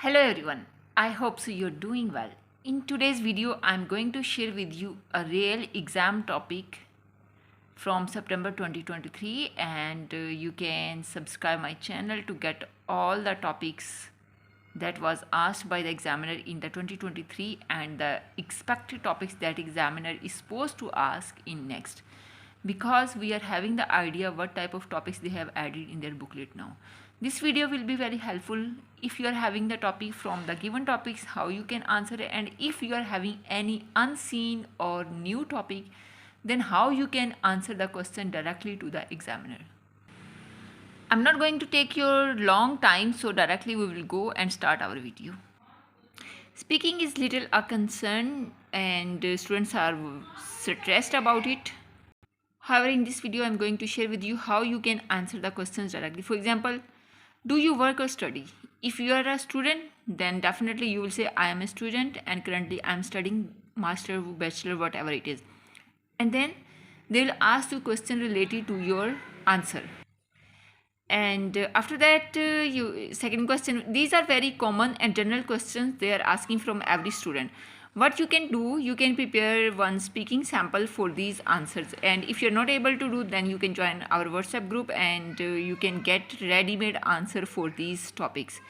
Hello everyone, I hope so you're doing well. In today's video, I'm going to share with you a real exam topic from September 2023 and you can subscribe my channel to get all the topics that was asked by the examiner in the 2023 and the expected topics that examiner is supposed to ask in next, because we are having the idea what type of topics they have added in their booklet now. This video will be very helpful if you are having the topic from the given topics, how you can answer it, and if you are having any unseen or new topic, then how you can answer the question directly to the examiner. I'm not going to take your long time, so directly we will go and start our video. Speaking is little a concern and students are stressed about it. However, in this video, I'm going to share with you how you can answer the questions directly. For example, do you work or study? If you are a student, then definitely you will say, I am a student and currently I am studying master, bachelor, whatever it is. And then they will ask you a question related to your answer. And after that, second question, these are very common and general questions they are asking from every student. What you can do, you can prepare one speaking sample for these answers, and if you're not able to do, then you can join our WhatsApp group and you can get ready-made answer for these topics.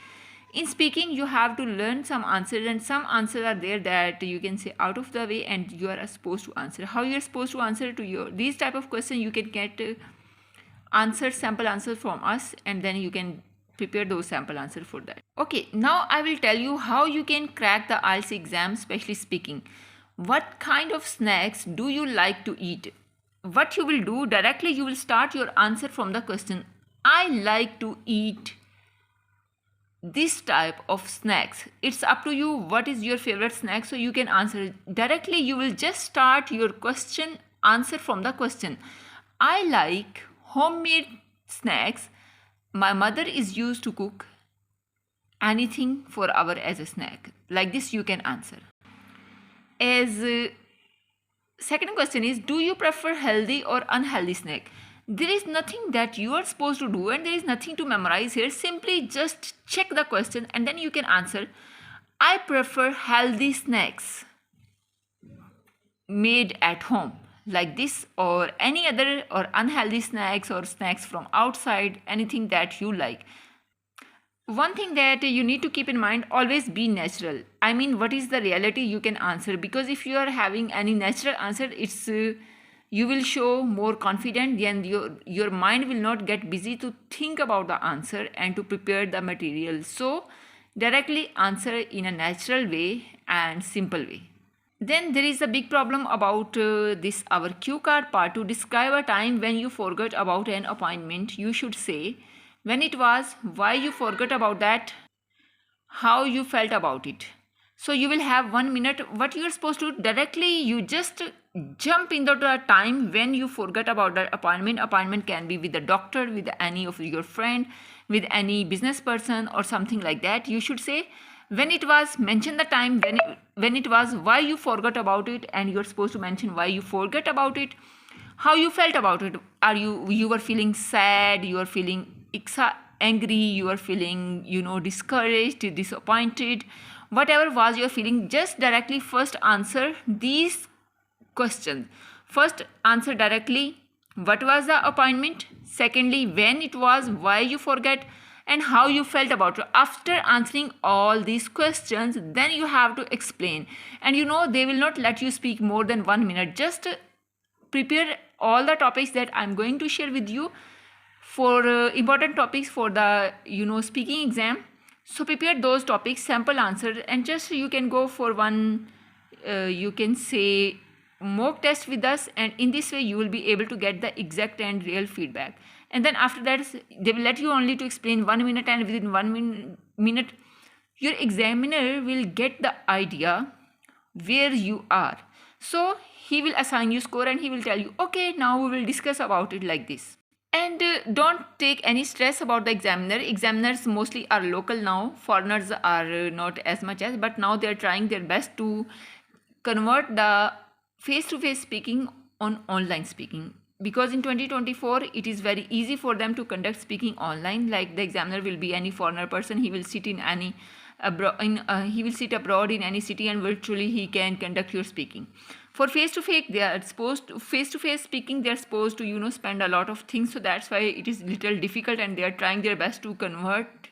In speaking, you have to learn some answers, and some answers are there that you can say out of the way and you are supposed to answer. How you are supposed to answer to these type of questions, you can get sample answers from us, and then you can prepare those sample answers for that. Okay, now I will tell you how you can crack the IELTS exam, especially speaking. What kind of snacks do you like to eat? What you will do, directly you will start your answer from the question. I like to eat this type of snacks. It's up to you what is your favorite snack, so you can answer directly. You will just start your question answer from the question. I like homemade snacks. My mother is used to cook anything for our as a snack. Like this you can answer. As second question is, do you prefer healthy or unhealthy snack? There is nothing that you are supposed to do and there is nothing to memorize here. Simply just check the question and then you can answer. I prefer healthy snacks made at home, like this, or any other, or unhealthy snacks or snacks from outside, anything that you like. One thing that you need to keep in mind, always be natural. I mean, what is the reality you can answer, because if you are having any natural answer, it's you will show more confident, and your mind will not get busy to think about the answer and to prepare the material. So directly answer in a natural way and simple way. Then there is a big problem about this our cue card part. To describe a time when you forgot about an appointment, you should say when it was, why you forgot about that, how you felt about it. So you will have 1 minute. What you are supposed to do, directly you just jump into the time when you forgot about that appointment. Appointment can be with the doctor, with any of your friend, with any business person or something like that. You should say when it was, mention the time when it was, why you forgot about it, and you're supposed to mention why you forgot about it, how you felt about it. Are you were feeling sad, you are feeling angry, you are feeling discouraged, disappointed, whatever was your feeling, just directly first answer these questions. First answer directly what was the appointment, secondly when it was, why you forget, and how you felt about it. After answering all these questions, then you have to explain, and they will not let you speak more than 1 minute. Just prepare all the topics that I'm going to share with you for important topics for the speaking exam. So prepare those topics, sample answer, and just you can go for one you can say mock test with us, and in this way you will be able to get the exact and real feedback. And then after that, they will let you only to explain 1 minute, and within 1 minute your examiner will get the idea where you are. So he will assign you score and he will tell you, okay, now we will discuss about it like this. And don't take any stress about the examiner. Examiners mostly are local now. Foreigners are not as much as, but now they are trying their best to convert the face-to-face speaking on online speaking. because in 2024 it is very easy for them to conduct speaking online. Like the examiner will be any foreigner person, he will sit in any he will sit abroad in any city, and virtually he can conduct your speaking. For face to face, they are supposed to face speaking, they are supposed to spend a lot of things, so that's why it is little difficult, and they are trying their best to convert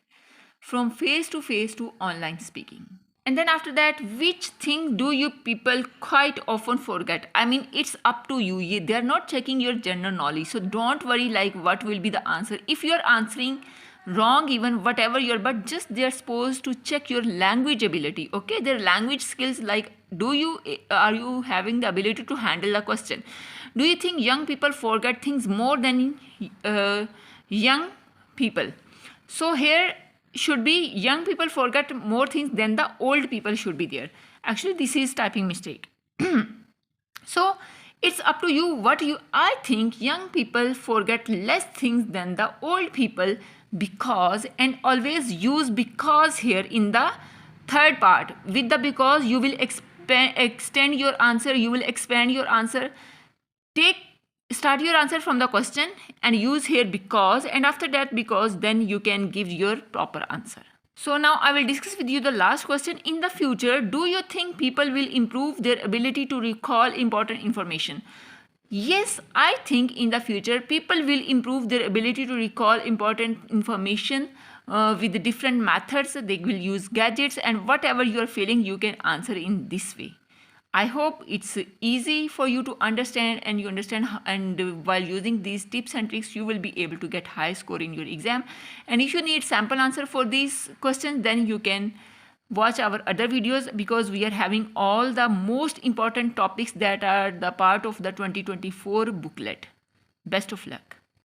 from face to online speaking. And then after that, which thing do you people quite often forget? I mean, it's up to you. They are not checking your general knowledge, so don't worry like what will be the answer. If you are answering wrong, even whatever you're, but just they are supposed to check your language ability. Okay, their language skills, like are you having the ability to handle a question? Do you think young people forget things more than young people? So here should be young people forget more things than the old people should be there. Actually, this is typing mistake. So it's up to you what you. I think young people forget less things than the old people, because, and always use because here in the third part. With the because, you will extend your answer, you will expand your answer. Start your answer from the question and use here because, and after that because, then you can give your proper answer. So now I will discuss with you the last question. In the future, do you think people will improve their ability to recall important information? Yes, I think in the future people will improve their ability to recall important information with different methods. They will use gadgets, and whatever you are feeling, you can answer in this way. I hope it's easy for you to understand, and you understand, and while using these tips and tricks, you will be able to get high score in your exam. And if you need sample answer for these questions, then you can watch our other videos, because we are having all the most important topics that are the part of the 2024 booklet. Best of luck.